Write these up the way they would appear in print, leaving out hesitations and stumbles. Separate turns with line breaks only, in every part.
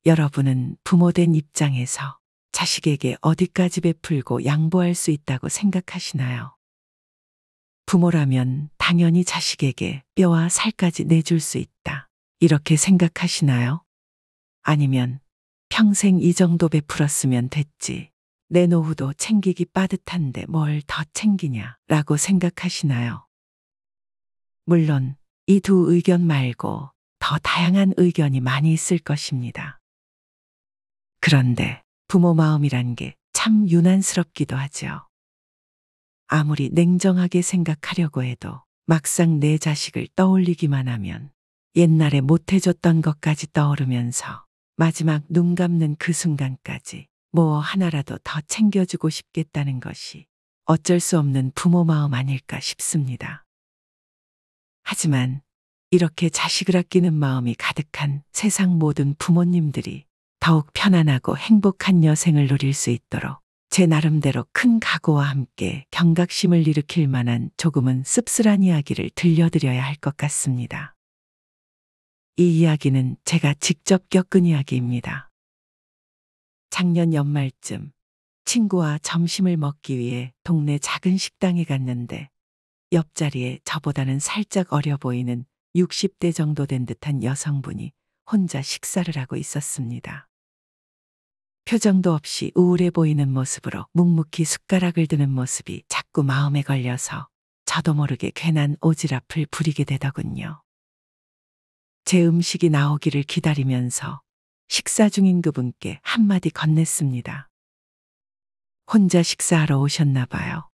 여러분은 부모된 입장에서 자식에게 어디까지 베풀고 양보할 수 있다고 생각하시나요? 부모라면 당연히 자식에게 뼈와 살까지 내줄 수 있다. 이렇게 생각하시나요? 아니면 평생 이 정도 베풀었으면 됐지. 내 노후도 챙기기 빠듯한데 뭘 더 챙기냐 라고 생각하시나요? 물론 이 두 의견 말고 더 다양한 의견이 많이 있을 것입니다. 그런데 부모 마음이란 게 참 유난스럽기도 하죠. 아무리 냉정하게 생각하려고 해도 막상 내 자식을 떠올리기만 하면 옛날에 못해줬던 것까지 떠오르면서 마지막 눈 감는 그 순간까지 뭐 하나라도 더 챙겨주고 싶겠다는 것이 어쩔 수 없는 부모 마음 아닐까 싶습니다. 하지만 이렇게 자식을 아끼는 마음이 가득한 세상 모든 부모님들이 더욱 편안하고 행복한 여생을 누릴 수 있도록 제 나름대로 큰 각오와 함께 경각심을 일으킬 만한 조금은 씁쓸한 이야기를 들려드려야 할 것 같습니다. 이 이야기는 제가 직접 겪은 이야기입니다. 작년 연말쯤 친구와 점심을 먹기 위해 동네 작은 식당에 갔는데 옆자리에 저보다는 살짝 어려 보이는 60대 정도 된 듯한 여성분이 혼자 식사를 하고 있었습니다. 표정도 없이 우울해 보이는 모습으로 묵묵히 숟가락을 드는 모습이 자꾸 마음에 걸려서 저도 모르게 괜한 오지랖을 부리게 되더군요. 제 음식이 나오기를 기다리면서 식사 중인 그분께 한마디 건넸습니다. 혼자 식사하러 오셨나 봐요.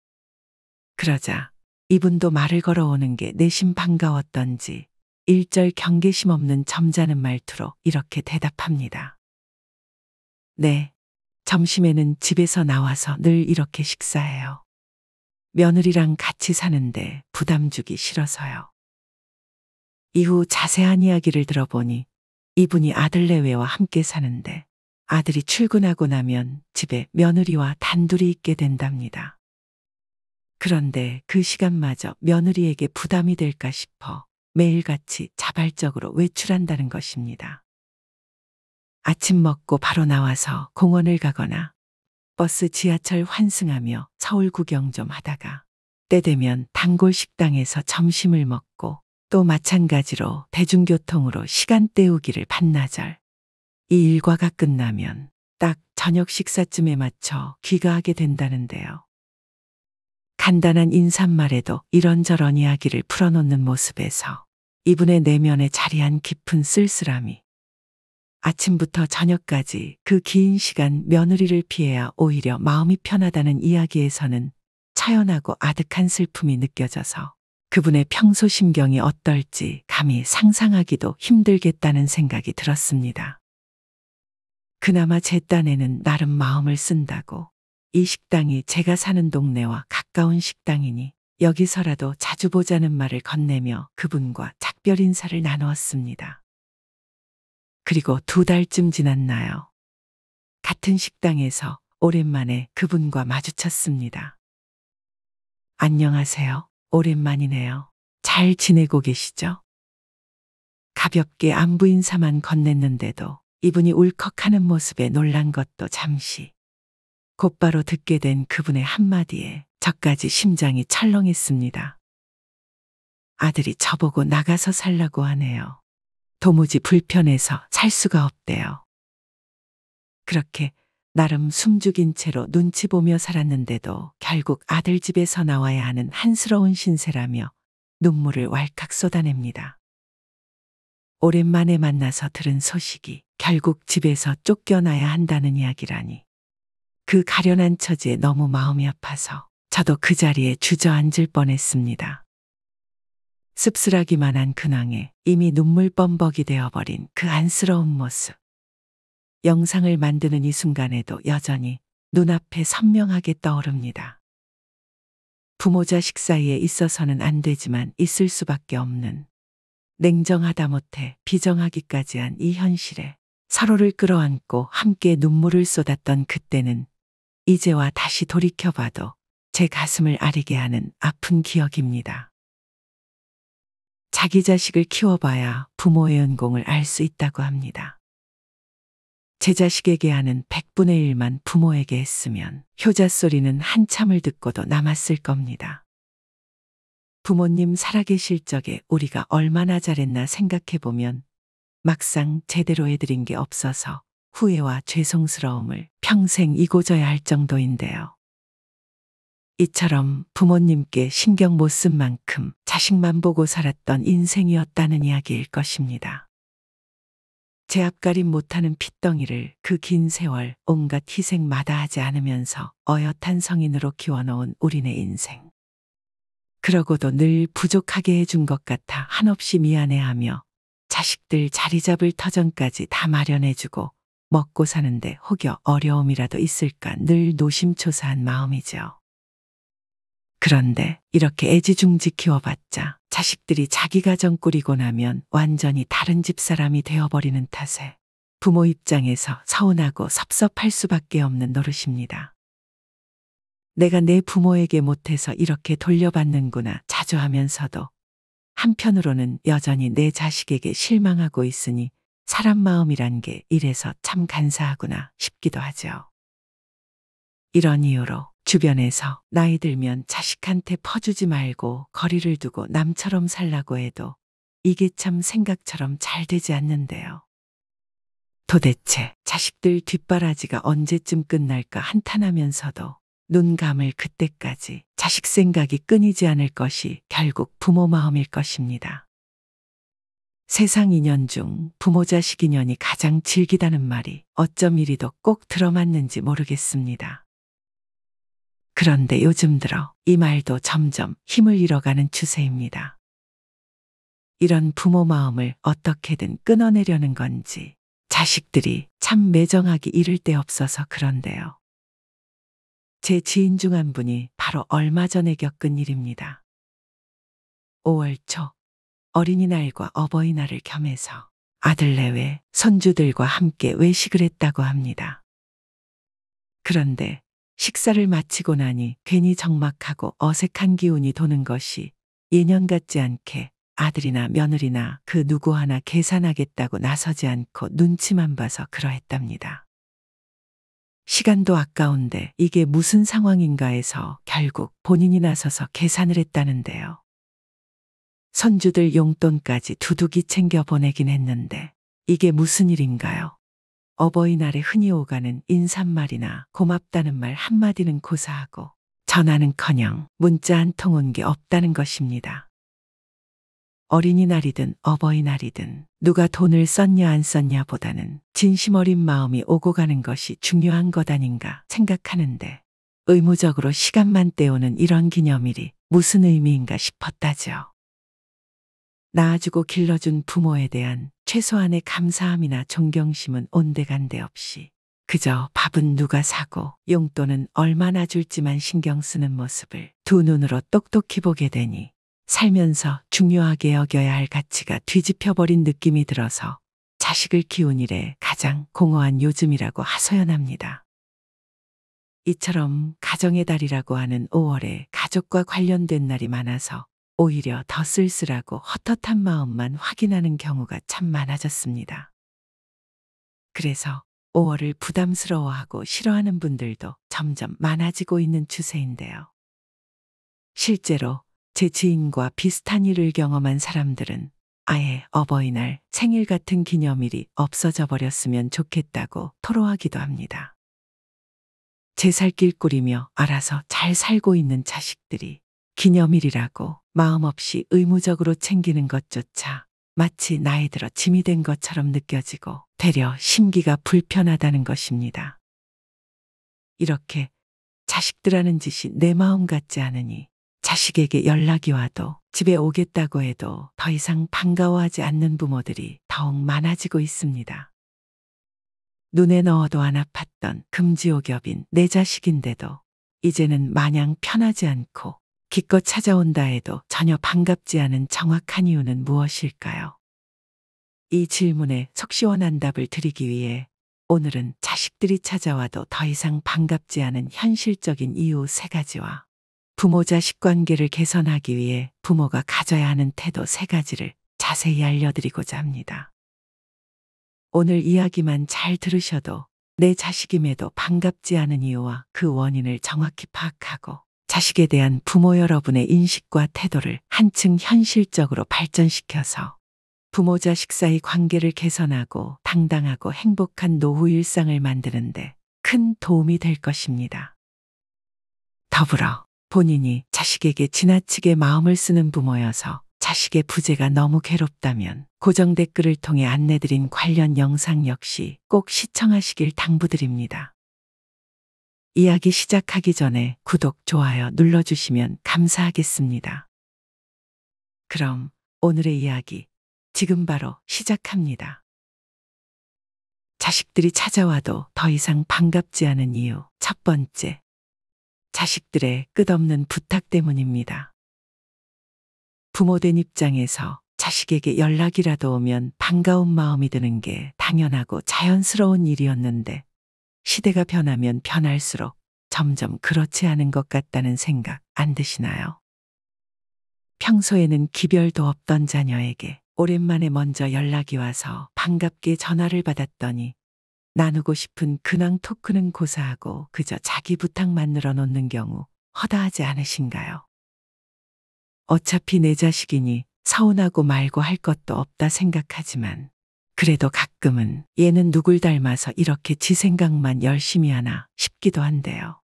그러자 이분도 말을 걸어오는 게 내심 반가웠던지 일절 경계심 없는 점잖은 말투로 이렇게 대답합니다. 네, 점심에는 집에서 나와서 늘 이렇게 식사해요. 며느리랑 같이 사는데 부담 주기 싫어서요. 이후 자세한 이야기를 들어보니 이분이 아들 내외와 함께 사는데 아들이 출근하고 나면 집에 며느리와 단둘이 있게 된답니다. 그런데 그 시간마저 며느리에게 부담이 될까 싶어 매일같이 자발적으로 외출한다는 것입니다. 아침 먹고 바로 나와서 공원을 가거나 버스 지하철 환승하며 서울 구경 좀 하다가 때 되면 단골 식당에서 점심을 먹고 또 마찬가지로 대중교통으로 시간 때우기를 반나절. 이 일과가 끝나면 딱 저녁 식사쯤에 맞춰 귀가하게 된다는데요. 간단한 인사말에도 이런저런 이야기를 풀어놓는 모습에서 이분의 내면에 자리한 깊은 쓸쓸함이 아침부터 저녁까지 그 긴 시간 며느리를 피해야 오히려 마음이 편하다는 이야기에서는 차연하고 아득한 슬픔이 느껴져서 그분의 평소 심경이 어떨지 감히 상상하기도 힘들겠다는 생각이 들었습니다. 그나마 제 딴에는 나름 마음을 쓴다고 이 식당이 제가 사는 동네와 가까운 식당이니 여기서라도 자주 보자는 말을 건네며 그분과 작별 인사를 나누었습니다. 그리고 2달쯤 지났나요? 같은 식당에서 오랜만에 그분과 마주쳤습니다. 안녕하세요. 오랜만이네요. 잘 지내고 계시죠? 가볍게 안부 인사만 건넸는데도 이분이 울컥하는 모습에 놀란 것도 잠시. 곧바로 듣게 된 그분의 한마디에 저까지 심장이 철렁했습니다. 아들이 저보고 나가서 살라고 하네요. 도무지 불편해서 살 수가 없대요. 그렇게 나름 숨죽인 채로 눈치 보며 살았는데도 결국 아들 집에서 나와야 하는 한스러운 신세라며 눈물을 왈칵 쏟아냅니다. 오랜만에 만나서 들은 소식이 결국 집에서 쫓겨나야 한다는 이야기라니. 그 가련한 처지에 너무 마음이 아파서 저도 그 자리에 주저앉을 뻔했습니다. 씁쓸하기만 한 근황에 이미 눈물 범벅이 되어버린 그 안쓰러운 모습. 영상을 만드는 이 순간에도 여전히 눈앞에 선명하게 떠오릅니다. 부모자 식 사이에 있어서는 안 되지만 있을 수밖에 없는 냉정하다 못해 비정하기까지 한 이 현실에 서로를 끌어안고 함께 눈물을 쏟았던 그때는 이제와 다시 돌이켜봐도 제 가슴을 아리게 하는 아픈 기억입니다. 자기 자식을 키워봐야 부모의 은공을 알 수 있다고 합니다. 제 자식에게 하는 100분의 1만 부모에게 했으면 효자 소리는 한참을 듣고도 남았을 겁니다. 부모님 살아계실 적에 우리가 얼마나 잘했나 생각해보면 막상 제대로 해드린 게 없어서 후회와 죄송스러움을 평생 이고져야 할 정도인데요. 이처럼 부모님께 신경 못 쓴 만큼 자식만 보고 살았던 인생이었다는 이야기일 것입니다. 제 앞가림 못하는 핏덩이를 그 긴 세월 온갖 희생 마다하지 않으면서 어엿한 성인으로 키워놓은 우리네 인생. 그러고도 늘 부족하게 해준 것 같아 한없이 미안해하며 자식들 자리 잡을 터전까지 다 마련해주고 먹고 사는데 혹여 어려움이라도 있을까 늘 노심초사한 마음이죠. 그런데 이렇게 애지중지 키워봤자 자식들이 자기 가정 꾸리고 나면 완전히 다른 집사람이 되어버리는 탓에 부모 입장에서 서운하고 섭섭할 수밖에 없는 노릇입니다. 내가 내 부모에게 못해서 이렇게 돌려받는구나 자주하면서도 한편으로는 여전히 내 자식에게 실망하고 있으니 사람 마음이란 게 이래서 참 간사하구나 싶기도 하죠. 이런 이유로 주변에서 나이 들면 자식한테 퍼주지 말고 거리를 두고 남처럼 살라고 해도 이게 참 생각처럼 잘 되지 않는데요. 도대체 자식들 뒷바라지가 언제쯤 끝날까 한탄하면서도 눈 감을 그때까지 자식 생각이 끊이지 않을 것이 결국 부모 마음일 것입니다. 세상 인연 중 부모 자식 인연이 가장 질기다는 말이 어쩜 이리도 꼭 들어맞는지 모르겠습니다. 그런데 요즘 들어 이 말도 점점 힘을 잃어가는 추세입니다. 이런 부모 마음을 어떻게든 끊어내려는 건지 자식들이 참 매정하기 이를 데 없어서 그런데요. 제 지인 중 한 분이 바로 얼마 전에 겪은 일입니다. 5월 초 어린이날과 어버이날을 겸해서 아들 내외 손주들과 함께 외식을 했다고 합니다. 그런데 식사를 마치고 나니 괜히 적막하고 어색한 기운이 도는 것이 예년 같지 않게 아들이나 며느리나 그 누구 하나 계산하겠다고 나서지 않고 눈치만 봐서 그러했답니다. 시간도 아까운데 이게 무슨 상황인가 해서 결국 본인이 나서서 계산을 했다는데요. 손주들 용돈까지 두둑이 챙겨 보내긴 했는데 이게 무슨 일인가요? 어버이날에 흔히 오가는 인사말이나 고맙다는 말 한마디는 고사하고 전화는커녕 문자 한 통 온 게 없다는 것입니다. 어린이날이든 어버이날이든 누가 돈을 썼냐 안 썼냐 보다는 진심 어린 마음이 오고 가는 것이 중요한 것 아닌가 생각하는데 의무적으로 시간만 때우는 이런 기념일이 무슨 의미인가 싶었다죠. 낳아주고 길러준 부모에 대한 최소한의 감사함이나 존경심은 온데간데 없이 그저 밥은 누가 사고 용돈은 얼마나 줄지만 신경 쓰는 모습을 두 눈으로 똑똑히 보게 되니 살면서 중요하게 여겨야 할 가치가 뒤집혀버린 느낌이 들어서 자식을 키운 일에 가장 공허한 요즘이라고 하소연합니다. 이처럼 가정의 달이라고 하는 5월에 가족과 관련된 날이 많아서 오히려 더 쓸쓸하고 헛헛한 마음만 확인하는 경우가 참 많아졌습니다. 그래서 5월을 부담스러워하고 싫어하는 분들도 점점 많아지고 있는 추세인데요. 실제로 제 지인과 비슷한 일을 경험한 사람들은 아예 어버이날, 생일 같은 기념일이 없어져 버렸으면 좋겠다고 토로하기도 합니다. 제 살 길 꾸리며 알아서 잘 살고 있는 자식들이 기념일이라고 마음 없이 의무적으로 챙기는 것조차 마치 나이 들어 짐이 된 것처럼 느껴지고 되려 심기가 불편하다는 것입니다. 이렇게 자식들 하는 짓이 내 마음 같지 않으니 자식에게 연락이 와도 집에 오겠다고 해도 더 이상 반가워하지 않는 부모들이 더욱 많아지고 있습니다. 눈에 넣어도 안 아팠던 금지옥엽인 내 자식인데도 이제는 마냥 편하지 않고 기껏 찾아온다 해도 전혀 반갑지 않은 정확한 이유는 무엇일까요? 이 질문에 속 시원한 답을 드리기 위해 오늘은 자식들이 찾아와도 더 이상 반갑지 않은 현실적인 이유 3가지와 부모-자식 관계를 개선하기 위해 부모가 가져야 하는 태도 3가지를 자세히 알려드리고자 합니다. 오늘 이야기만 잘 들으셔도 내 자식임에도 반갑지 않은 이유와 그 원인을 정확히 파악하고 자식에 대한 부모 여러분의 인식과 태도를 한층 현실적으로 발전시켜서 부모 자식 사이 관계를 개선하고 당당하고 행복한 노후 일상을 만드는데 큰 도움이 될 것입니다. 더불어 본인이 자식에게 지나치게 마음을 쓰는 부모여서 자식의 부재가 너무 괴롭다면 고정 댓글을 통해 안내드린 관련 영상 역시 꼭 시청하시길 당부드립니다. 이야기 시작하기 전에 구독, 좋아요 눌러주시면 감사하겠습니다. 그럼 오늘의 이야기 지금 바로 시작합니다. 자식들이 찾아와도 더 이상 반갑지 않은 이유. 첫 번째, 자식들의 끝없는 부탁 때문입니다. 부모된 입장에서 자식에게 연락이라도 오면 반가운 마음이 드는 게 당연하고 자연스러운 일이었는데 시대가 변하면 변할수록 점점 그렇지 않은 것 같다는 생각 안 드시나요? 평소에는 기별도 없던 자녀에게 오랜만에 먼저 연락이 와서 반갑게 전화를 받았더니 나누고 싶은 근황 토크는 고사하고 그저 자기 부탁만 늘어놓는 경우 허다하지 않으신가요? 어차피 내 자식이니 서운하고 말고 할 것도 없다 생각하지만 그래도 가끔은 얘는 누굴 닮아서 이렇게 지 생각만 열심히 하나 싶기도 한데요.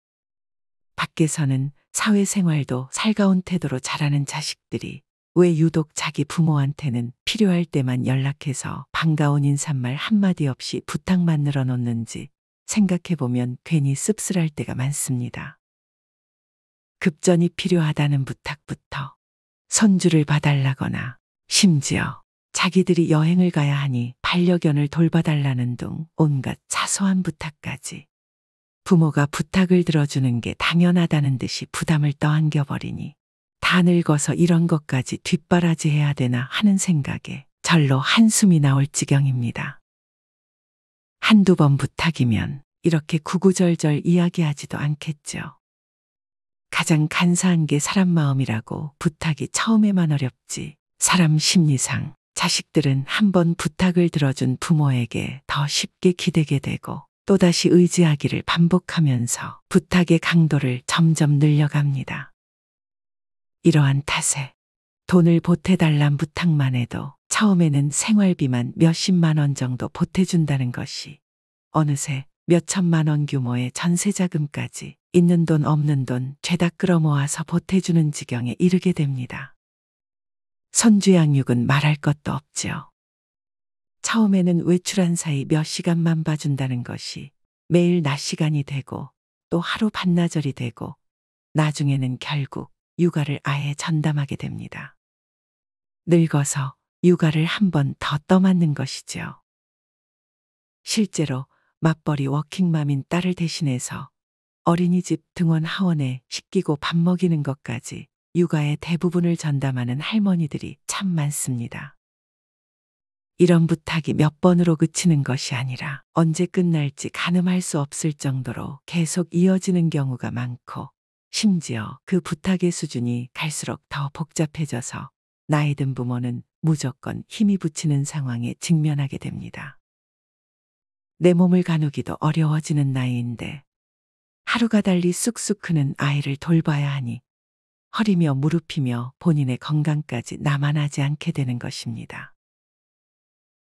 밖에서는 사회생활도 살가운 태도로 자라는 자식들이 왜 유독 자기 부모한테는 필요할 때만 연락해서 반가운 인사말 한마디 없이 부탁만 늘어놓는지 생각해보면 괜히 씁쓸할 때가 많습니다. 급전이 필요하다는 부탁부터 손주를 봐달라거나 심지어 자기들이 여행을 가야 하니 반려견을 돌봐달라는 등 온갖 사소한 부탁까지 부모가 부탁을 들어주는 게 당연하다는 듯이 부담을 떠안겨버리니 다 늙어서 이런 것까지 뒷바라지 해야 되나 하는 생각에 절로 한숨이 나올 지경입니다. 한두 번 부탁이면 이렇게 구구절절 이야기하지도 않겠죠. 가장 간사한 게 사람 마음이라고 부탁이 처음에만 어렵지 사람 심리상 자식들은 한번 부탁을 들어준 부모에게 더 쉽게 기대게 되고 또다시 의지하기를 반복하면서 부탁의 강도를 점점 늘려갑니다. 이러한 탓에 돈을 보태달란 부탁만 해도 처음에는 생활비만 몇십만 원 정도 보태준다는 것이 어느새 몇천만 원 규모의 전세자금까지 있는 돈 없는 돈 죄다 끌어모아서 보태주는 지경에 이르게 됩니다. 손주 양육은 말할 것도 없지요. 처음에는 외출한 사이 몇 시간만 봐준다는 것이 매일 낮 시간이 되고 또 하루 반나절이 되고 나중에는 결국 육아를 아예 전담하게 됩니다. 늙어서 육아를 한 번 더 떠맡는 것이죠. 실제로 맞벌이 워킹맘인 딸을 대신해서 어린이집 등원 하원에 씻기고 밥 먹이는 것까지 육아의 대부분을 전담하는 할머니들이 참 많습니다. 이런 부탁이 몇 번으로 그치는 것이 아니라 언제 끝날지 가늠할 수 없을 정도로 계속 이어지는 경우가 많고 심지어 그 부탁의 수준이 갈수록 더 복잡해져서 나이 든 부모는 무조건 힘이 부치는 상황에 직면하게 됩니다. 내 몸을 가누기도 어려워지는 나이인데 하루가 달리 쑥쑥 크는 아이를 돌봐야 하니 허리며 무릎이며 본인의 건강까지 남아나지 않게 되는 것입니다.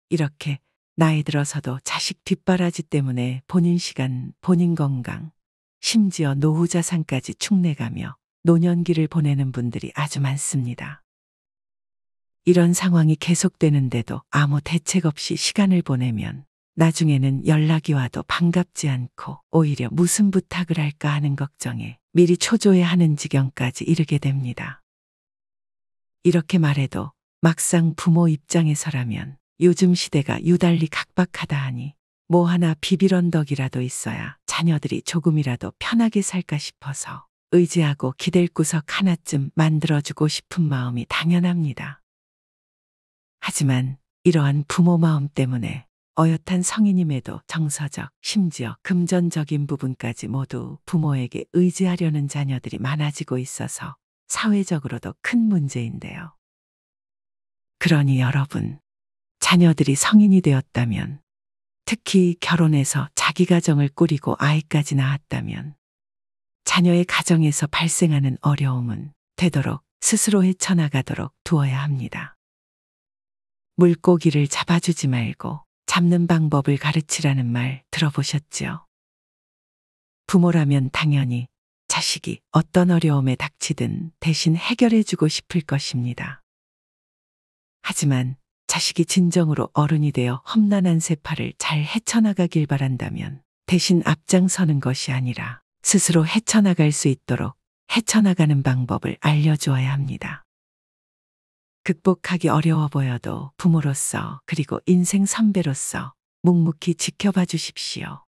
이렇게 나이 들어서도 자식 뒷바라지 때문에 본인 시간, 본인 건강, 심지어 노후 자산까지 축내가며 노년기를 보내는 분들이 아주 많습니다. 이런 상황이 계속되는데도 아무 대책 없이 시간을 보내면 나중에는 연락이 와도 반갑지 않고 오히려 무슨 부탁을 할까 하는 걱정에 미리 초조해하는 지경까지 이르게 됩니다. 이렇게 말해도 막상 부모 입장에서라면 요즘 시대가 유달리 각박하다 하니 뭐 하나 비빌 언덕이라도 있어야 자녀들이 조금이라도 편하게 살까 싶어서 의지하고 기댈 구석 하나쯤 만들어주고 싶은 마음이 당연합니다. 하지만 이러한 부모 마음 때문에 어엿한 성인임에도 정서적, 심지어 금전적인 부분까지 모두 부모에게 의지하려는 자녀들이 많아지고 있어서 사회적으로도 큰 문제인데요. 그러니 여러분, 자녀들이 성인이 되었다면 특히 결혼해서 자기 가정을 꾸리고 아이까지 낳았다면 자녀의 가정에서 발생하는 어려움은 되도록 스스로 헤쳐나가도록 두어야 합니다. 물고기를 잡아주지 말고 잡는 방법을 가르치라는 말 들어보셨지요? 부모라면 당연히 자식이 어떤 어려움에 닥치든 대신 해결해주고 싶을 것입니다. 하지만 자식이 진정으로 어른이 되어 험난한 세파를 잘 헤쳐나가길 바란다면 대신 앞장서는 것이 아니라 스스로 헤쳐나갈 수 있도록 헤쳐나가는 방법을 알려주어야 합니다. 극복하기 어려워 보여도 부모로서 그리고 인생 선배로서 묵묵히 지켜봐 주십시오.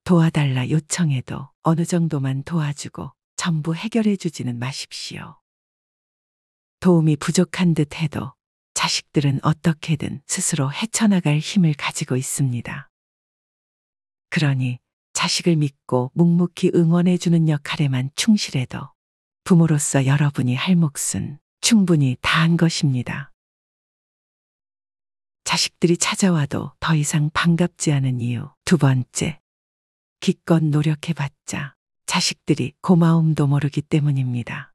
도와달라 요청해도 어느 정도만 도와주고 전부 해결해 주지는 마십시오. 도움이 부족한 듯 해도 자식들은 어떻게든 스스로 헤쳐나갈 힘을 가지고 있습니다. 그러니 자식을 믿고 묵묵히 응원해 주는 역할에만 충실해도 부모로서 여러분이 할 몫은 충분히 다한 것입니다. 자식들이 찾아와도 더 이상 반갑지 않은 이유. 두 번째, 기껏 노력해봤자 자식들이 고마움도 모르기 때문입니다.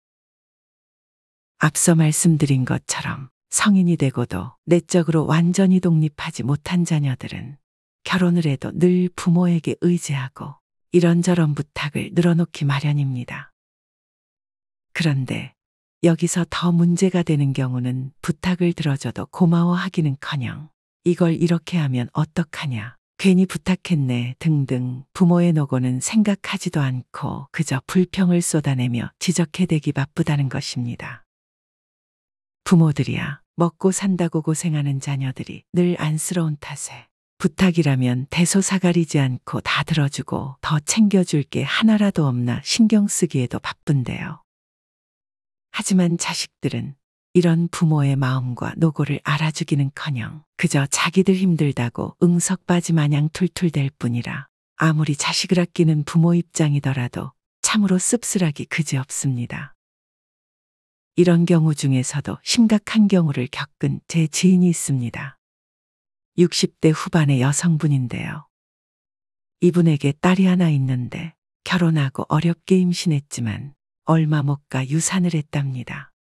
앞서 말씀드린 것처럼 성인이 되고도 내적으로 완전히 독립하지 못한 자녀들은 결혼을 해도 늘 부모에게 의지하고 이런저런 부탁을 늘어놓기 마련입니다. 그런데 여기서 더 문제가 되는 경우는 부탁을 들어줘도 고마워하기는커녕 이걸 이렇게 하면 어떡하냐, 괜히 부탁했네 등등 부모의 노고는 생각하지도 않고 그저 불평을 쏟아내며 지적해대기 바쁘다는 것입니다. 부모들이야 먹고 산다고 고생하는 자녀들이 늘 안쓰러운 탓에 부탁이라면 대소사가리지 않고 다 들어주고 더 챙겨줄 게 하나라도 없나 신경 쓰기에도 바쁜데요. 하지만 자식들은 이런 부모의 마음과 노고를 알아주기는커녕 그저 자기들 힘들다고 응석바지 마냥 툴툴댈 뿐이라 아무리 자식을 아끼는 부모 입장이더라도 참으로 씁쓸하기 그지없습니다. 이런 경우 중에서도 심각한 경우를 겪은 제 지인이 있습니다. 60대 후반의 여성분인데요. 이분에게 딸이 하나 있는데 결혼하고 어렵게 임신했지만 얼마 못 가 유산을 했답니다.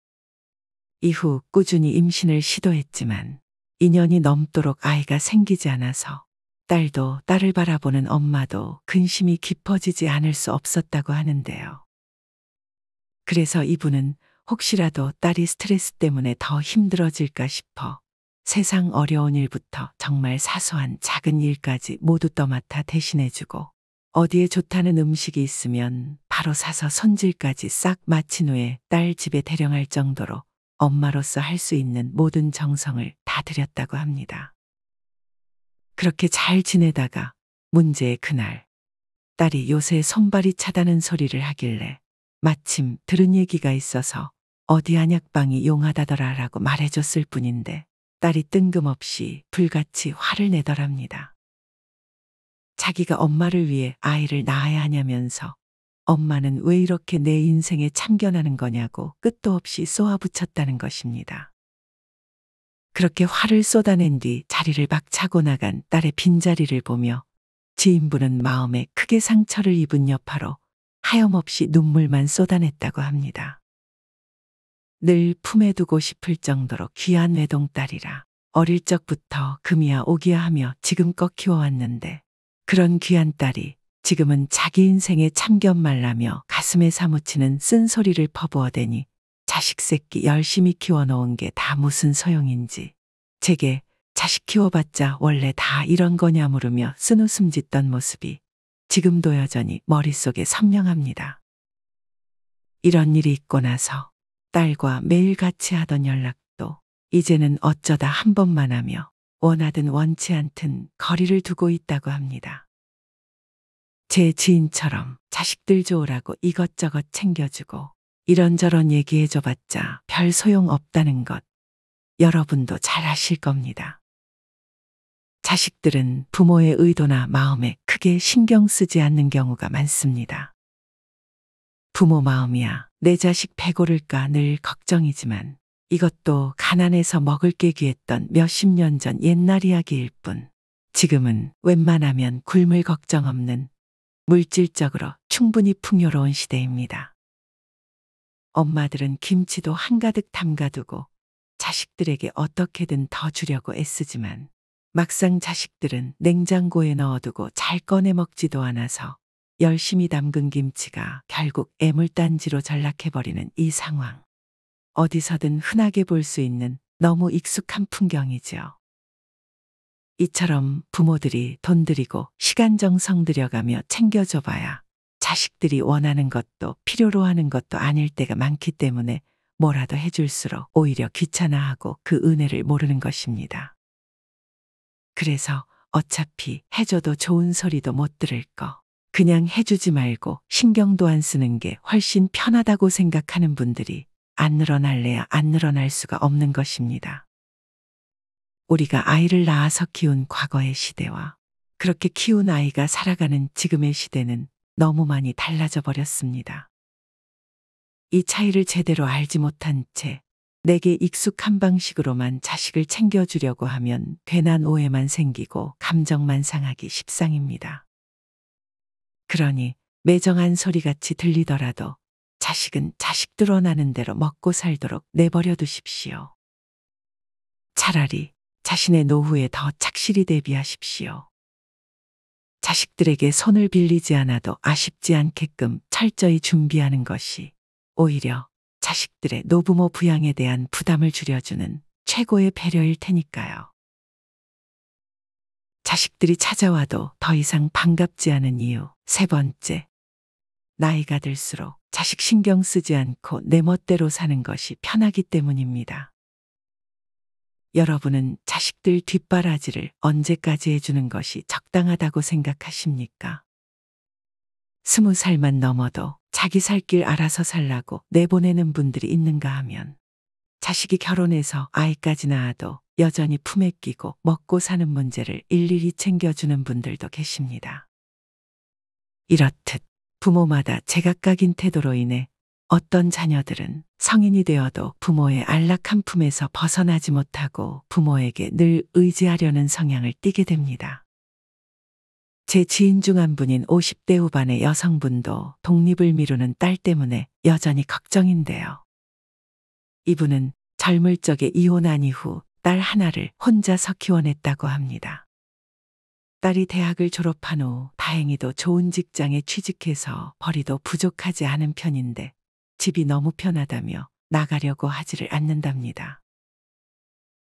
이후 꾸준히 임신을 시도했지만 2년이 넘도록 아이가 생기지 않아서 딸도 딸을 바라보는 엄마도 근심이 깊어지지 않을 수 없었다고 하는데요. 그래서 이분은 혹시라도 딸이 스트레스 때문에 더 힘들어질까 싶어 세상 어려운 일부터 정말 사소한 작은 일까지 모두 떠맡아 대신해주고 어디에 좋다는 음식이 있으면 바로 사서 손질까지 싹 마친 후에 딸 집에 대령할 정도로 엄마로서 할 수 있는 모든 정성을 다 들였다고 합니다. 그렇게 잘 지내다가 문제의 그날 딸이 요새 손발이 차다는 소리를 하길래 마침 들은 얘기가 있어서 어디 한약방이 용하다더라라고 말해줬을 뿐인데 딸이 뜬금없이 불같이 화를 내더랍니다. 자기가 엄마를 위해 아이를 낳아야 하냐면서 엄마는 왜 이렇게 내 인생에 참견하는 거냐고 끝도 없이 쏘아붙였다는 것입니다. 그렇게 화를 쏟아낸 뒤 자리를 박차고 나간 딸의 빈자리를 보며 지인분은 마음에 크게 상처를 입은 여파로 하염없이 눈물만 쏟아냈다고 합니다. 늘 품에 두고 싶을 정도로 귀한 외동딸이라 어릴 적부터 금이야 오기야 하며 지금껏 키워왔는데 그런 귀한 딸이 지금은 자기 인생에 참견 말라며 가슴에 사무치는 쓴소리를 퍼부어대니 자식 새끼 열심히 키워놓은 게 다 무슨 소용인지 제게 자식 키워봤자 원래 다 이런 거냐 물으며 쓴웃음 짓던 모습이 지금도 여전히 머릿속에 선명합니다. 이런 일이 있고 나서 딸과 매일 같이 하던 연락도 이제는 어쩌다 한 번만 하며 원하든 원치 않든 거리를 두고 있다고 합니다. 제 지인처럼 자식들 좋으라고 이것저것 챙겨주고 이런저런 얘기해줘봤자 별 소용 없다는 것 여러분도 잘 아실 겁니다. 자식들은 부모의 의도나 마음에 크게 신경 쓰지 않는 경우가 많습니다. 부모 마음이야 내 자식 배고를까 늘 걱정이지만 이것도 가난해서 먹을 게 귀했던 몇십 년 전 옛날 이야기일 뿐 지금은 웬만하면 굶을 걱정 없는 물질적으로 충분히 풍요로운 시대입니다. 엄마들은 김치도 한가득 담가두고 자식들에게 어떻게든 더 주려고 애쓰지만 막상 자식들은 냉장고에 넣어두고 잘 꺼내 먹지도 않아서 열심히 담근 김치가 결국 애물단지로 전락해버리는 이 상황. 어디서든 흔하게 볼 수 있는 너무 익숙한 풍경이죠. 이처럼 부모들이 돈 들이고 시간 정성 들여가며 챙겨줘봐야 자식들이 원하는 것도 필요로 하는 것도 아닐 때가 많기 때문에 뭐라도 해줄수록 오히려 귀찮아하고 그 은혜를 모르는 것입니다. 그래서 어차피 해줘도 좋은 소리도 못 들을 거 그냥 해주지 말고 신경도 안 쓰는 게 훨씬 편하다고 생각하는 분들이 안 늘어날래야 안 늘어날 수가 없는 것입니다. 우리가 아이를 낳아서 키운 과거의 시대와 그렇게 키운 아이가 살아가는 지금의 시대는 너무 많이 달라져 버렸습니다. 이 차이를 제대로 알지 못한 채 내게 익숙한 방식으로만 자식을 챙겨주려고 하면 괜한 오해만 생기고 감정만 상하기 십상입니다. 그러니 매정한 소리같이 들리더라도 자식은 자식들 원하는 대로 먹고 살도록 내버려 두십시오. 차라리 자신의 노후에 더 착실히 대비하십시오. 자식들에게 손을 빌리지 않아도 아쉽지 않게끔 철저히 준비하는 것이 오히려 자식들의 노부모 부양에 대한 부담을 줄여주는 최고의 배려일 테니까요. 자식들이 찾아와도 더 이상 반갑지 않은 이유. 세 번째, 나이가 들수록 자식 신경 쓰지 않고 내 멋대로 사는 것이 편하기 때문입니다. 여러분은 자식들 뒷바라지를 언제까지 해주는 것이 적당하다고 생각하십니까? 20살만 넘어도 자기 살 길 알아서 살라고 내보내는 분들이 있는가 하면 자식이 결혼해서 아이까지 낳아도 여전히 품에 끼고 먹고 사는 문제를 일일이 챙겨주는 분들도 계십니다. 이렇듯 부모마다 제각각인 태도로 인해 어떤 자녀들은 성인이 되어도 부모의 안락한 품에서 벗어나지 못하고 부모에게 늘 의지하려는 성향을 띠게 됩니다. 제 지인 중 한 분인 50대 후반의 여성분도 독립을 미루는 딸 때문에 여전히 걱정인데요. 이분은 젊을 적에 이혼한 이후 딸 하나를 혼자서 키워냈다고 합니다. 딸이 대학을 졸업한 후 다행히도 좋은 직장에 취직해서 벌이도 부족하지 않은 편인데 집이 너무 편하다며 나가려고 하지를 않는답니다.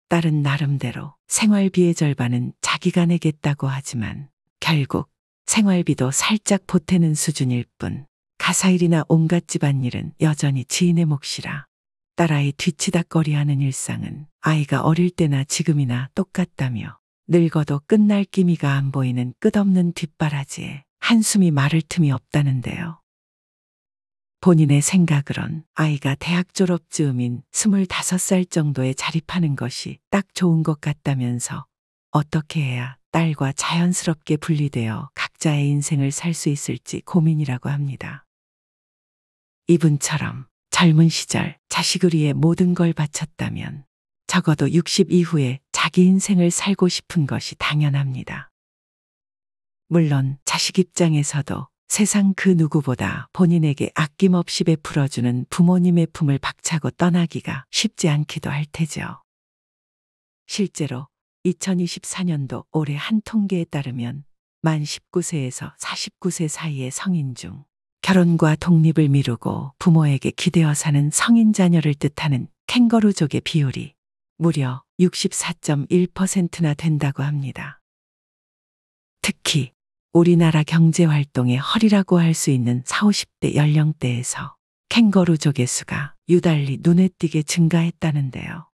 딸은 나름대로 생활비의 절반은 자기가 내겠다고 하지만 결국 생활비도 살짝 보태는 수준일 뿐 가사일이나 온갖 집안일은 여전히 지인의 몫이라 딸아이 뒤치다꺼리하는 일상은 아이가 어릴 때나 지금이나 똑같다며 늙어도 끝날 기미가 안 보이는 끝없는 뒷바라지에 한숨이 마를 틈이 없다는데요. 본인의 생각으론 아이가 대학 졸업 즈음인 25살 정도에 자립하는 것이 딱 좋은 것 같다면서 어떻게 해야 딸과 자연스럽게 분리되어 각자의 인생을 살 수 있을지 고민이라고 합니다. 이분처럼 젊은 시절 자식을 위해 모든 걸 바쳤다면 적어도 60 이후에 자기 인생을 살고 싶은 것이 당연합니다. 물론 자식 입장에서도 세상 그 누구보다 본인에게 아낌없이 베풀어주는 부모님의 품을 박차고 떠나기가 쉽지 않기도 할 테죠. 실제로 2024년도 올해 한 통계에 따르면 만 19세에서 49세 사이의 성인 중 결혼과 독립을 미루고 부모에게 기대어 사는 성인 자녀를 뜻하는 캥거루족의 비율이 무려 64.1%나 된다고 합니다. 특히 우리나라 경제활동의 허리라고 할 수 있는 40, 50대 연령대에서 캥거루족의 수가 유달리 눈에 띄게 증가했다는데요.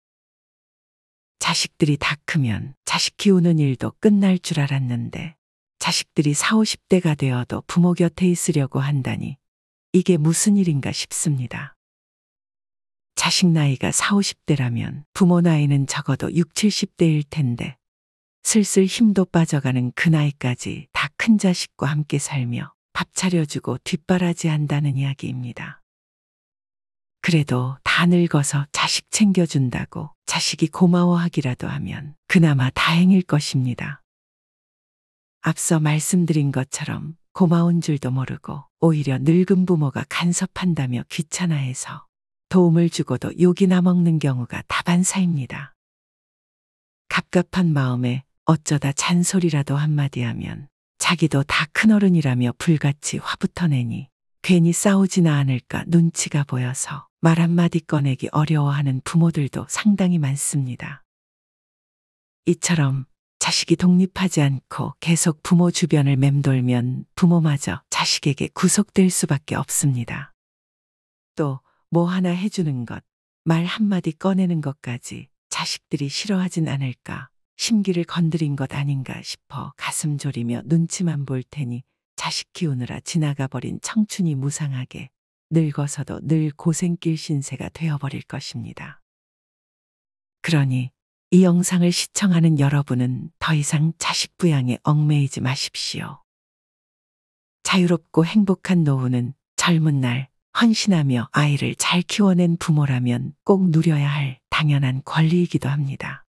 자식들이 다 크면 자식 키우는 일도 끝날 줄 알았는데 자식들이 40, 50대가 되어도 부모 곁에 있으려고 한다니 이게 무슨 일인가 싶습니다. 자식 나이가 40, 50대라면 부모 나이는 적어도 60, 70대일 텐데 슬슬 힘도 빠져가는 그 나이까지 다 큰 자식과 함께 살며 밥 차려주고 뒷바라지 한다는 이야기입니다. 그래도 다 늙어서 자식 챙겨준다고 자식이 고마워하기라도 하면 그나마 다행일 것입니다. 앞서 말씀드린 것처럼 고마운 줄도 모르고 오히려 늙은 부모가 간섭한다며 귀찮아해서 도움을 주고도 욕이나 먹는 경우가 다반사입니다. 갑갑한 마음에 어쩌다 잔소리라도 한마디 하면 자기도 다 큰어른이라며 불같이 화부터 내니 괜히 싸우지나 않을까 눈치가 보여서 말 한마디 꺼내기 어려워하는 부모들도 상당히 많습니다. 이처럼 자식이 독립하지 않고 계속 부모 주변을 맴돌면 부모마저 자식에게 구속될 수밖에 없습니다. 또 뭐 하나 해주는 것, 말 한마디 꺼내는 것까지 자식들이 싫어하진 않을까, 심기를 건드린 것 아닌가 싶어 가슴 졸이며 눈치만 볼 테니 자식 키우느라 지나가 버린 청춘이 무상하게 늙어서도 늘 고생길 신세가 되어버릴 것입니다. 그러니 이 영상을 시청하는 여러분은 더 이상 자식 부양에 얽매이지 마십시오. 자유롭고 행복한 노후는 젊은 날 헌신하며 아이를 잘 키워낸 부모라면 꼭 누려야 할 당연한 권리이기도 합니다.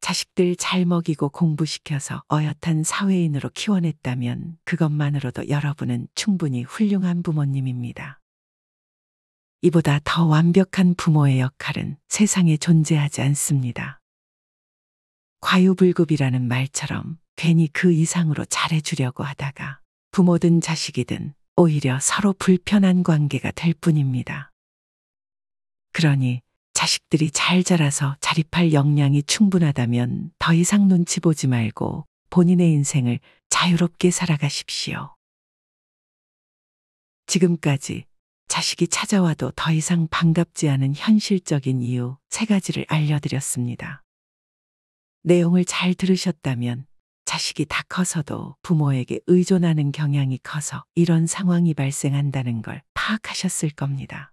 자식들 잘 먹이고 공부시켜서 어엿한 사회인으로 키워냈다면 그것만으로도 여러분은 충분히 훌륭한 부모님입니다. 이보다 더 완벽한 부모의 역할은 세상에 존재하지 않습니다. 과유불급이라는 말처럼 괜히 그 이상으로 잘해주려고 하다가 부모든 자식이든 오히려 서로 불편한 관계가 될 뿐입니다. 그러니 자식들이 잘 자라서 자립할 역량이 충분하다면 더 이상 눈치 보지 말고 본인의 인생을 자유롭게 살아가십시오. 지금까지 자식이 찾아와도 더 이상 반갑지 않은 현실적인 이유 3가지를 알려드렸습니다. 내용을 잘 들으셨다면 자식이 다 커서도 부모에게 의존하는 경향이 커서 이런 상황이 발생한다는 걸 파악하셨을 겁니다.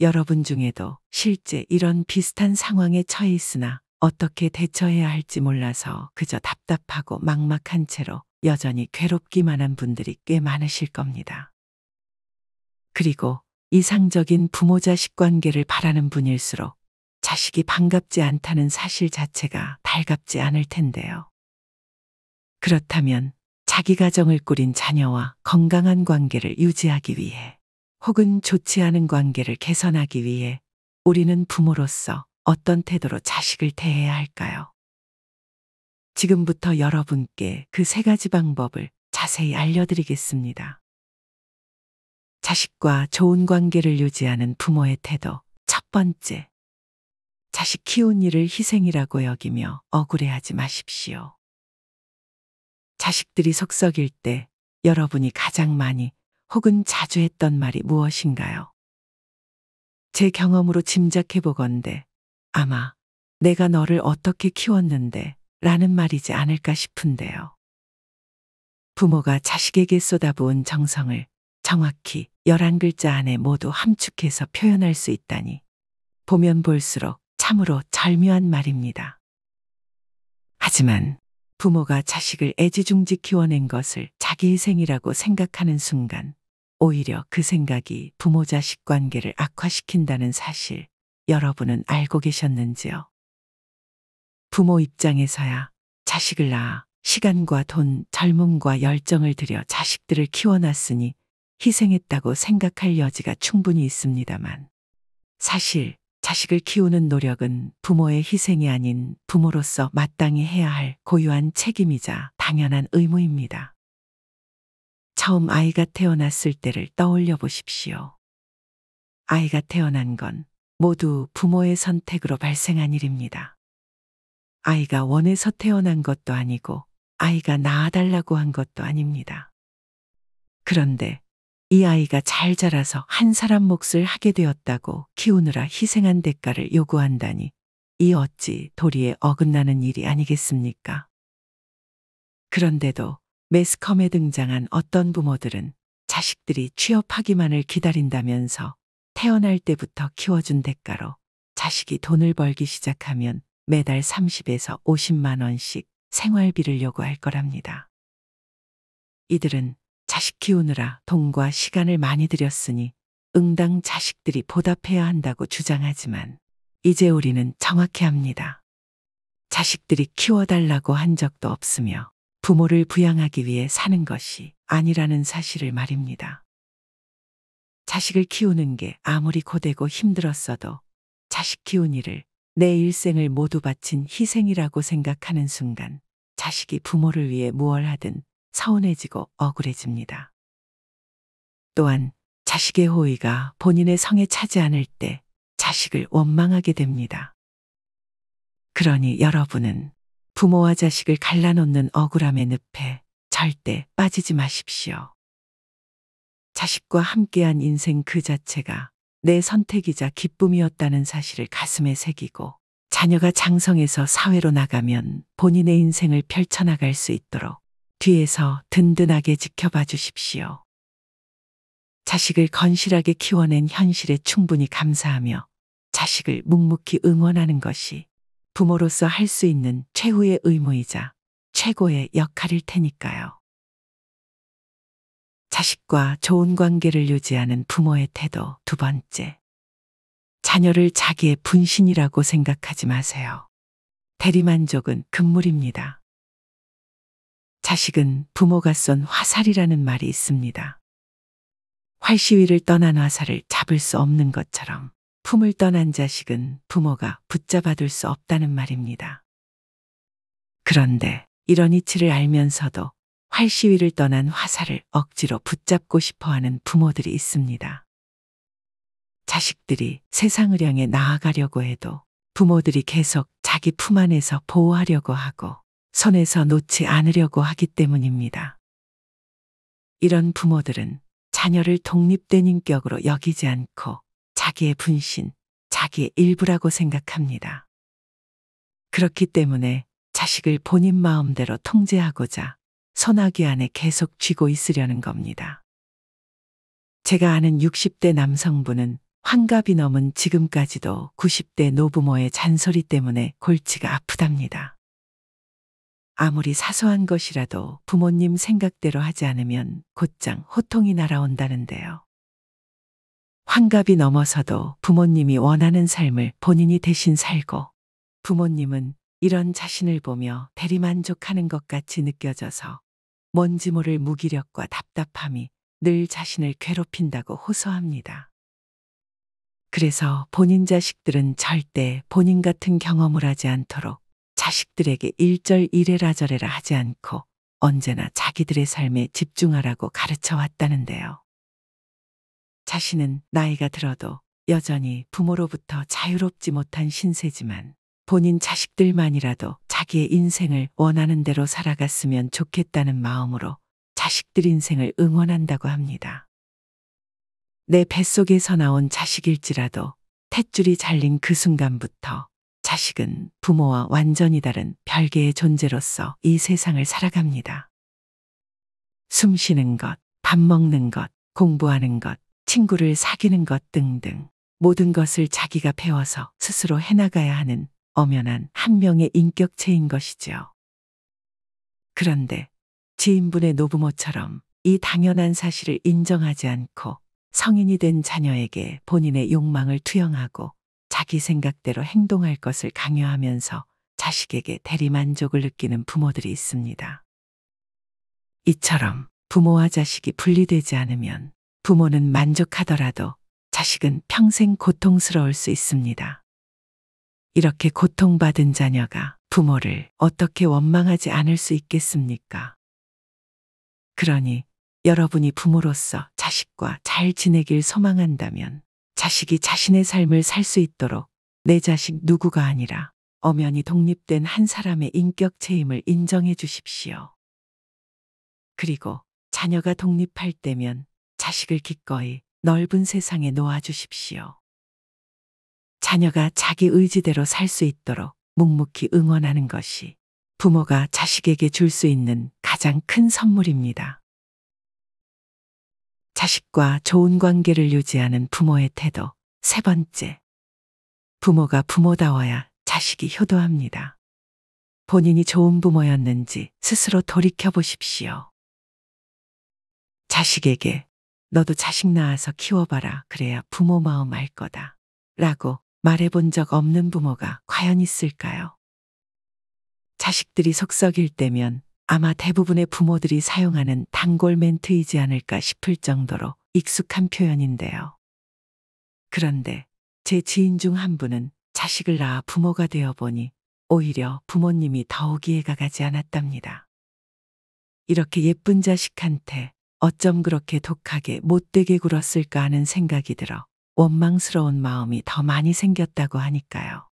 여러분 중에도 실제 이런 비슷한 상황에 처해 있으나 어떻게 대처해야 할지 몰라서 그저 답답하고 막막한 채로 여전히 괴롭기만 한 분들이 꽤 많으실 겁니다. 그리고 이상적인 부모-자식 관계를 바라는 분일수록 자식이 반갑지 않다는 사실 자체가 달갑지 않을 텐데요. 그렇다면 자기 가정을 꾸린 자녀와 건강한 관계를 유지하기 위해 혹은 좋지 않은 관계를 개선하기 위해 우리는 부모로서 어떤 태도로 자식을 대해야 할까요? 지금부터 여러분께 그 3가지 방법을 자세히 알려드리겠습니다. 자식과 좋은 관계를 유지하는 부모의 태도. 첫 번째, 자식 키운 일을 희생이라고 여기며 억울해하지 마십시오. 자식들이 속썩일 때 여러분이 가장 많이 혹은 자주 했던 말이 무엇인가요? 제 경험으로 짐작해 보건대 아마 내가 너를 어떻게 키웠는데 라는 말이지 않을까 싶은데요. 부모가 자식에게 쏟아부은 정성을 정확히 11글자 안에 모두 함축해서 표현할 수 있다니 보면 볼수록 참으로 절묘한 말입니다. 하지만 부모가 자식을 애지중지 키워낸 것을 자기 희생이라고 생각하는 순간 오히려 그 생각이 부모-자식 관계를 악화시킨다는 사실 여러분은 알고 계셨는지요? 부모 입장에서야 자식을 낳아 시간과 돈, 젊음과 열정을 들여 자식들을 키워놨으니 희생했다고 생각할 여지가 충분히 있습니다만 사실 자식을 키우는 노력은 부모의 희생이 아닌 부모로서 마땅히 해야 할 고유한 책임이자 당연한 의무입니다. 처음 아이가 태어났을 때를 떠올려 보십시오. 아이가 태어난 건 모두 부모의 선택으로 발생한 일입니다. 아이가 원해서 태어난 것도 아니고 아이가 낳아달라고 한 것도 아닙니다. 그런데 이 아이가 잘 자라서 한 사람 몫을 하게 되었다고 키우느라 희생한 대가를 요구한다니 이 어찌 도리에 어긋나는 일이 아니겠습니까? 그런데도 매스컴에 등장한 어떤 부모들은 자식들이 취업하기만을 기다린다면서 태어날 때부터 키워준 대가로 자식이 돈을 벌기 시작하면 매달 30에서 50만 원씩 생활비를 요구할 거랍니다. 이들은 자식 키우느라 돈과 시간을 많이 들였으니 응당 자식들이 보답해야 한다고 주장하지만 이제 우리는 정확히 합니다. 자식들이 키워달라고 한 적도 없으며 부모를 부양하기 위해 사는 것이 아니라는 사실을 말입니다. 자식을 키우는 게 아무리 고되고 힘들었어도 자식 키운 일을 내 일생을 모두 바친 희생이라고 생각하는 순간 자식이 부모를 위해 무얼 하든 서운해지고 억울해집니다. 또한 자식의 호의가 본인의 성에 차지 않을 때 자식을 원망하게 됩니다. 그러니 여러분은 부모와 자식을 갈라놓는 억울함의 늪에 절대 빠지지 마십시오. 자식과 함께한 인생 그 자체가 내 선택이자 기쁨이었다는 사실을 가슴에 새기고 자녀가 장성해서 사회로 나가면 본인의 인생을 펼쳐나갈 수 있도록 뒤에서 든든하게 지켜봐 주십시오. 자식을 건실하게 키워낸 현실에 충분히 감사하며 자식을 묵묵히 응원하는 것이 부모로서 할 수 있는 최후의 의무이자 최고의 역할일 테니까요. 자식과 좋은 관계를 유지하는 부모의 태도 두 번째. 자녀를 자기의 분신이라고 생각하지 마세요. 대리만족은 금물입니다. 자식은 부모가 쏜 화살이라는 말이 있습니다. 활시위를 떠난 화살을 잡을 수 없는 것처럼 품을 떠난 자식은 부모가 붙잡아둘 수 없다는 말입니다. 그런데 이런 이치를 알면서도 활시위를 떠난 화살을 억지로 붙잡고 싶어하는 부모들이 있습니다. 자식들이 세상을 향해 나아가려고 해도 부모들이 계속 자기 품 안에서 보호하려고 하고 손에서 놓지 않으려고 하기 때문입니다. 이런 부모들은 자녀를 독립된 인격으로 여기지 않고 자기의 분신, 자기의 일부라고 생각합니다. 그렇기 때문에 자식을 본인 마음대로 통제하고자 손아귀 안에 계속 쥐고 있으려는 겁니다. 제가 아는 60대 남성분은 환갑이 넘은 지금까지도 90대 노부모의 잔소리 때문에 골치가 아프답니다. 아무리 사소한 것이라도 부모님 생각대로 하지 않으면 곧장 호통이 날아온다는데요. 환갑이 넘어서도 부모님이 원하는 삶을 본인이 대신 살고 부모님은 이런 자신을 보며 대리만족하는 것 같이 느껴져서 뭔지 모를 무기력과 답답함이 늘 자신을 괴롭힌다고 호소합니다. 그래서 본인 자식들은 절대 본인 같은 경험을 하지 않도록 자식들에게 일절 이래라 저래라 하지 않고 언제나 자기들의 삶에 집중하라고 가르쳐 왔다는데요. 자신은 나이가 들어도 여전히 부모로부터 자유롭지 못한 신세지만 본인 자식들만이라도 자기의 인생을 원하는 대로 살아갔으면 좋겠다는 마음으로 자식들 인생을 응원한다고 합니다. 내 뱃속에서 나온 자식일지라도 탯줄이 잘린 그 순간부터 자식은 부모와 완전히 다른 별개의 존재로서 이 세상을 살아갑니다. 숨 쉬는 것, 밥 먹는 것, 공부하는 것, 친구를 사귀는 것 등등 모든 것을 자기가 배워서 스스로 해나가야 하는 엄연한 한 명의 인격체인 것이지요. 그런데 지인분의 노부모처럼 이 당연한 사실을 인정하지 않고 성인이 된 자녀에게 본인의 욕망을 투영하고 자기 생각대로 행동할 것을 강요하면서 자식에게 대리만족을 느끼는 부모들이 있습니다. 이처럼 부모와 자식이 분리되지 않으면 부모는 만족하더라도 자식은 평생 고통스러울 수 있습니다. 이렇게 고통받은 자녀가 부모를 어떻게 원망하지 않을 수 있겠습니까? 그러니 여러분이 부모로서 자식과 잘 지내길 소망한다면 자식이 자신의 삶을 살 수 있도록 내 자식 누구가 아니라 엄연히 독립된 한 사람의 인격체임을 인정해 주십시오. 그리고 자녀가 독립할 때면 자식을 기꺼이 넓은 세상에 놓아 주십시오. 자녀가 자기 의지대로 살 수 있도록 묵묵히 응원하는 것이 부모가 자식에게 줄 수 있는 가장 큰 선물입니다. 자식과 좋은 관계를 유지하는 부모의 태도 세 번째. 부모가 부모다워야 자식이 효도합니다. 본인이 좋은 부모였는지 스스로 돌이켜 보십시오. 자식에게 너도 자식 낳아서 키워봐라 그래야 부모 마음 알 거다 라고 말해본 적 없는 부모가 과연 있을까요? 자식들이 속썩일 때면 아마 대부분의 부모들이 사용하는 단골 멘트이지 않을까 싶을 정도로 익숙한 표현인데요. 그런데 제 지인 중 한 분은 자식을 낳아 부모가 되어 보니 오히려 부모님이 더욱 이해가 가지 않았답니다. 이렇게 예쁜 자식한테 어쩜 그렇게 독하게 못되게 굴었을까 하는 생각이 들어 원망스러운 마음이 더 많이 생겼다고 하니까요.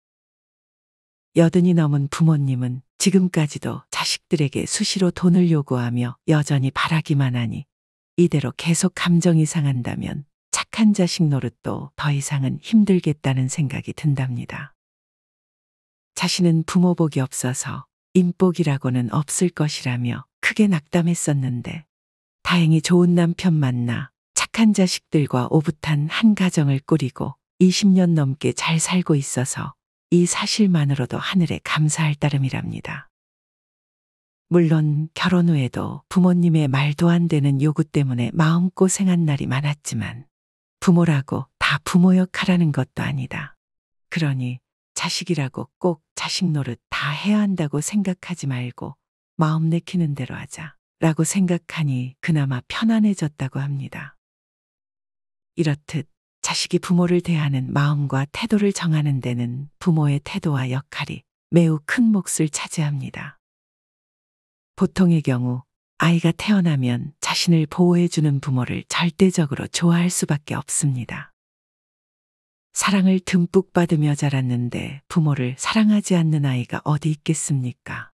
80이 넘은 부모님은 지금까지도 자식들에게 수시로 돈을 요구하며 여전히 바라기만 하니 이대로 계속 감정이 상한다면 착한 자식 노릇도 더 이상은 힘들겠다는 생각이 든답니다. 자신은 부모복이 없어서 인복이라고는 없을 것이라며 크게 낙담했었는데 다행히 좋은 남편 만나 착한 자식들과 오붓한 한 가정을 꾸리고 20년 넘게 잘 살고 있어서 이 사실만으로도 하늘에 감사할 따름이랍니다. 물론 결혼 후에도 부모님의 말도 안 되는 요구 때문에 마음고생한 날이 많았지만 부모라고 다 부모 역할하는 것도 아니다. 그러니 자식이라고 꼭 자식 노릇 다 해야 한다고 생각하지 말고 마음 내키는 대로 하자 라고 생각하니 그나마 편안해졌다고 합니다. 이렇듯 자식이 부모를 대하는 마음과 태도를 정하는 데는 부모의 태도와 역할이 매우 큰 몫을 차지합니다. 보통의 경우 아이가 태어나면 자신을 보호해주는 부모를 절대적으로 좋아할 수밖에 없습니다. 사랑을 듬뿍 받으며 자랐는데 부모를 사랑하지 않는 아이가 어디 있겠습니까?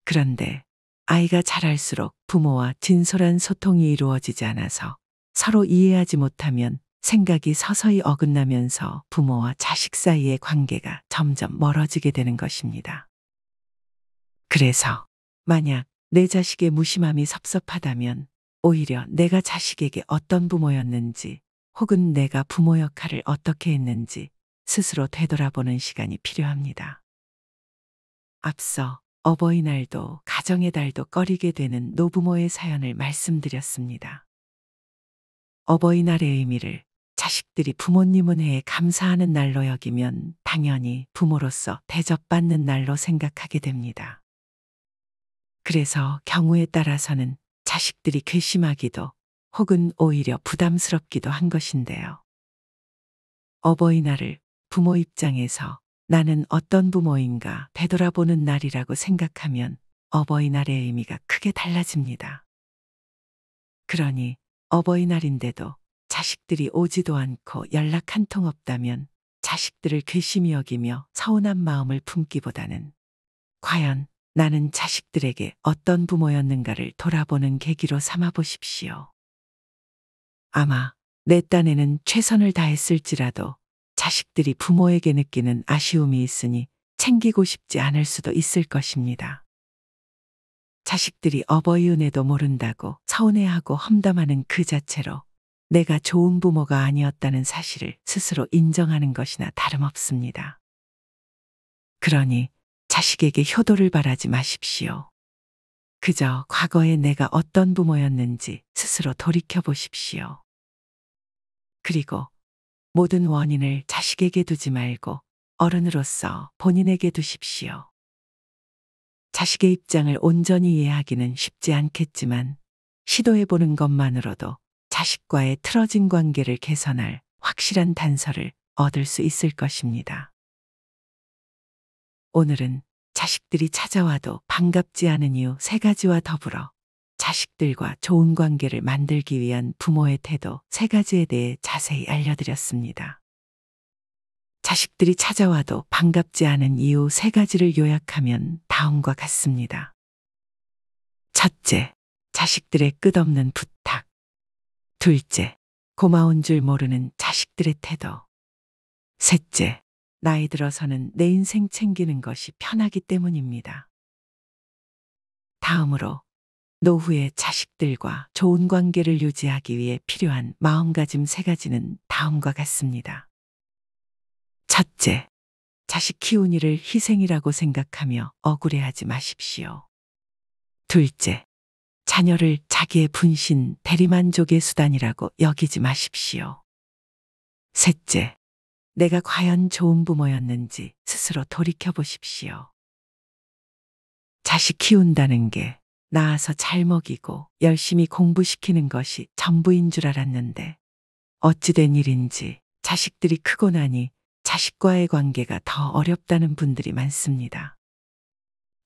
그런데 아이가 자랄수록 부모와 진솔한 소통이 이루어지지 않아서 서로 이해하지 못하면 생각이 서서히 어긋나면서 부모와 자식 사이의 관계가 점점 멀어지게 되는 것입니다. 그래서 만약 내 자식의 무심함이 섭섭하다면 오히려 내가 자식에게 어떤 부모였는지 혹은 내가 부모 역할을 어떻게 했는지 스스로 되돌아보는 시간이 필요합니다. 앞서 어버이날도 가정의 달도 꺼리게 되는 노부모의 사연을 말씀드렸습니다. 어버이날의 의미를 자식들이 부모님 은혜에 감사하는 날로 여기면 당연히 부모로서 대접받는 날로 생각하게 됩니다. 그래서 경우에 따라서는 자식들이 괘씸하기도 혹은 오히려 부담스럽기도 한 것인데요. 어버이날을 부모 입장에서 나는 어떤 부모인가 되돌아보는 날이라고 생각하면 어버이날의 의미가 크게 달라집니다. 그러니 어버이날인데도 자식들이 오지도 않고 연락 한 통 없다면 자식들을 괘씸히 여기며 서운한 마음을 품기보다는 과연 나는 자식들에게 어떤 부모였는가를 돌아보는 계기로 삼아 보십시오. 아마 내 딴에는 최선을 다했을지라도 자식들이 부모에게 느끼는 아쉬움이 있으니 챙기고 싶지 않을 수도 있을 것입니다. 자식들이 어버이 은혜도 모른다고 서운해하고 험담하는 그 자체로 내가 좋은 부모가 아니었다는 사실을 스스로 인정하는 것이나 다름없습니다. 그러니 자식에게 효도를 바라지 마십시오. 그저 과거에 내가 어떤 부모였는지 스스로 돌이켜 보십시오. 그리고 모든 원인을 자식에게 두지 말고 어른으로서 본인에게 두십시오. 자식의 입장을 온전히 이해하기는 쉽지 않겠지만 시도해보는 것만으로도 자식과의 틀어진 관계를 개선할 확실한 단서를 얻을 수 있을 것입니다. 오늘은 자식들이 찾아와도 반갑지 않은 이유 3가지와 더불어 자식들과 좋은 관계를 만들기 위한 부모의 태도 3가지에 대해 자세히 알려드렸습니다. 자식들이 찾아와도 반갑지 않은 이유 3가지를 요약하면 다음과 같습니다. 첫째, 자식들의 끝없는 부탁. 둘째, 고마운 줄 모르는 자식들의 태도. 셋째, 나이 들어서는 내 인생 챙기는 것이 편하기 때문입니다. 다음으로 노후의 자식들과 좋은 관계를 유지하기 위해 필요한 마음가짐 3가지는 다음과 같습니다. 첫째, 자식 키운 일을 희생이라고 생각하며 억울해하지 마십시오. 둘째, 자녀를 자기의 분신, 대리만족의 수단이라고 여기지 마십시오. 셋째, 내가 과연 좋은 부모였는지 스스로 돌이켜 보십시오. 자식 키운다는 게 낳아서 잘 먹이고 열심히 공부시키는 것이 전부인 줄 알았는데 어찌된 일인지 자식들이 크고 나니 자식과의 관계가 더 어렵다는 분들이 많습니다.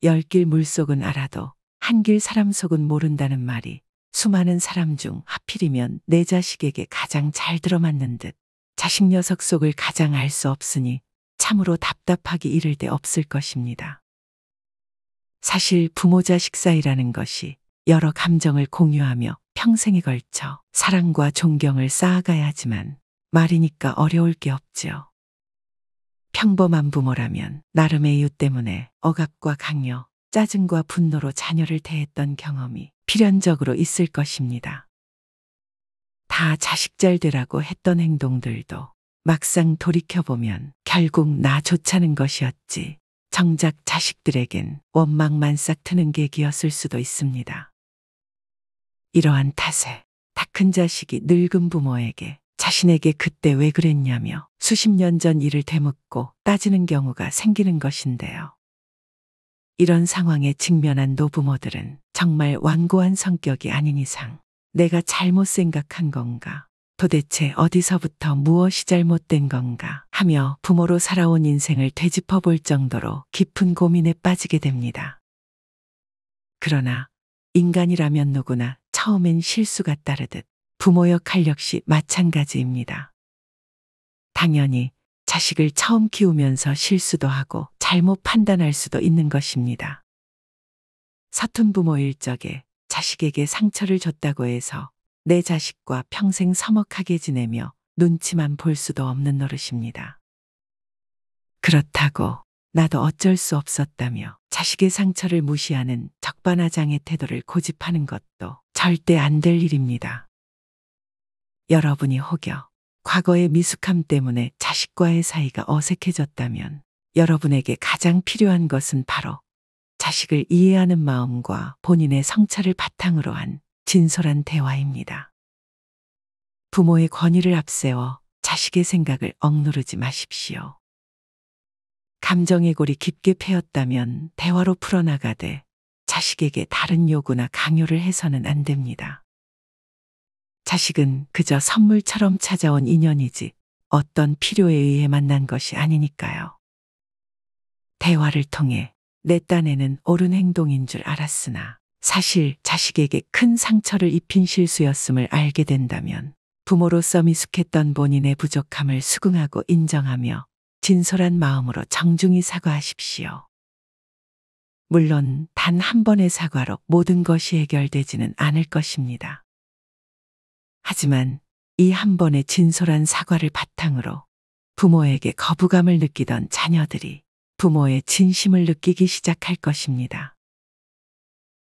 열 길 물속은 알아도 한 길 사람 속은 모른다는 말이 수많은 사람 중 하필이면 내 자식에게 가장 잘 들어맞는 듯 자식 녀석 속을 가장 알 수 없으니 참으로 답답하기 이를 데 없을 것입니다. 사실 부모 자식 사이라는 것이 여러 감정을 공유하며 평생에 걸쳐 사랑과 존경을 쌓아가야 하지만 말이니까 어려울 게 없지요. 평범한 부모라면 나름의 이유 때문에 억압과 강요, 짜증과 분노로 자녀를 대했던 경험이 필연적으로 있을 것입니다. 다 자식 잘 되라고 했던 행동들도 막상 돌이켜보면 결국 나 좋자는 것이었지 정작 자식들에겐 원망만 싹 트는 계기였을 수도 있습니다. 이러한 탓에 다 큰 자식이 늙은 부모에게 자신에게 그때 왜 그랬냐며 수십 년 전 일을 되묻고 따지는 경우가 생기는 것인데요. 이런 상황에 직면한 노부모들은 정말 완고한 성격이 아닌 이상 내가 잘못 생각한 건가? 도대체 어디서부터 무엇이 잘못된 건가? 하며 부모로 살아온 인생을 되짚어 볼 정도로 깊은 고민에 빠지게 됩니다. 그러나 인간이라면 누구나 처음엔 실수가 따르듯 부모 역할 역시 마찬가지입니다. 당연히 자식을 처음 키우면서 실수도 하고 잘못 판단할 수도 있는 것입니다. 서툰 부모일 적에 자식에게 상처를 줬다고 해서 내 자식과 평생 서먹하게 지내며 눈치만 볼 수도 없는 노릇입니다. 그렇다고 나도 어쩔 수 없었다며 자식의 상처를 무시하는 적반하장의 태도를 고집하는 것도 절대 안 될 일입니다. 여러분이 혹여 과거의 미숙함 때문에 자식과의 사이가 어색해졌다면 여러분에게 가장 필요한 것은 바로 자식을 이해하는 마음과 본인의 성찰을 바탕으로 한 진솔한 대화입니다. 부모의 권위를 앞세워 자식의 생각을 억누르지 마십시오. 감정의 골이 깊게 패였다면 대화로 풀어나가되 자식에게 다른 요구나 강요를 해서는 안 됩니다. 자식은 그저 선물처럼 찾아온 인연이지 어떤 필요에 의해 만난 것이 아니니까요. 대화를 통해 내 딴에는 옳은 행동인 줄 알았으나 사실 자식에게 큰 상처를 입힌 실수였음을 알게 된다면 부모로서 미숙했던 본인의 부족함을 수긍하고 인정하며 진솔한 마음으로 정중히 사과하십시오. 물론 단 한 번의 사과로 모든 것이 해결되지는 않을 것입니다. 하지만 이 한 번의 진솔한 사과를 바탕으로 부모에게 거부감을 느끼던 자녀들이 부모의 진심을 느끼기 시작할 것입니다.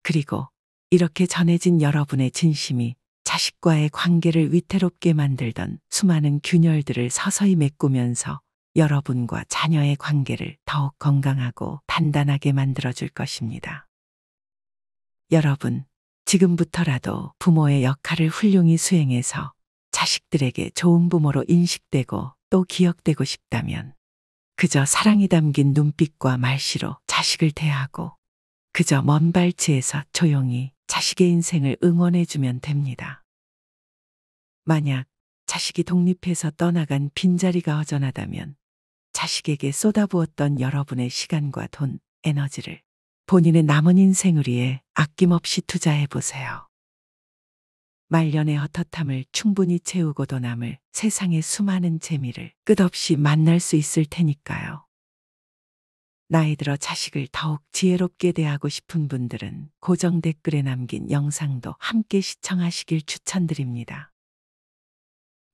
그리고 이렇게 전해진 여러분의 진심이 자식과의 관계를 위태롭게 만들던 수많은 균열들을 서서히 메꾸면서 여러분과 자녀의 관계를 더욱 건강하고 단단하게 만들어줄 것입니다. 여러분, 지금부터라도 부모의 역할을 훌륭히 수행해서 자식들에게 좋은 부모로 인식되고 또 기억되고 싶다면 그저 사랑이 담긴 눈빛과 말씨로 자식을 대하고 그저 먼 발치에서 조용히 자식의 인생을 응원해주면 됩니다. 만약 자식이 독립해서 떠나간 빈자리가 허전하다면 자식에게 쏟아부었던 여러분의 시간과 돈, 에너지를 본인의 남은 인생을 위해 아낌없이 투자해보세요. 말년의 헛헛함을 충분히 채우고도 남을 세상의 수많은 재미를 끝없이 만날 수 있을 테니까요. 나이 들어 자식을 더욱 지혜롭게 대하고 싶은 분들은 고정 댓글에 남긴 영상도 함께 시청하시길 추천드립니다.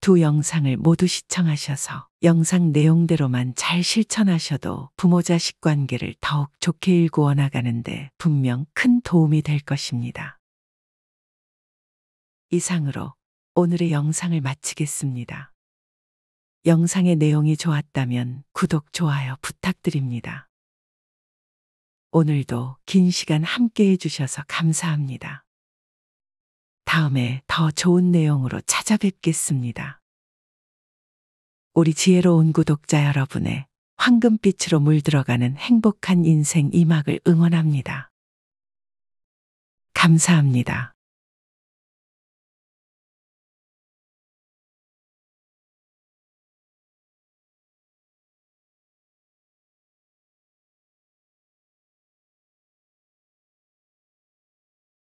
두 영상을 모두 시청하셔서 영상 내용대로만 잘 실천하셔도 부모 자식 관계를 더욱 좋게 일구어 나가는데 분명 큰 도움이 될 것입니다. 이상으로 오늘의 영상을 마치겠습니다. 영상의 내용이 좋았다면 구독, 좋아요 부탁드립니다. 오늘도 긴 시간 함께 해주셔서 감사합니다. 다음에 더 좋은 내용으로 찾아뵙겠습니다. 우리 지혜로운 구독자 여러분의 황금빛으로 물들어가는 행복한 인생 이막을 응원합니다. 감사합니다.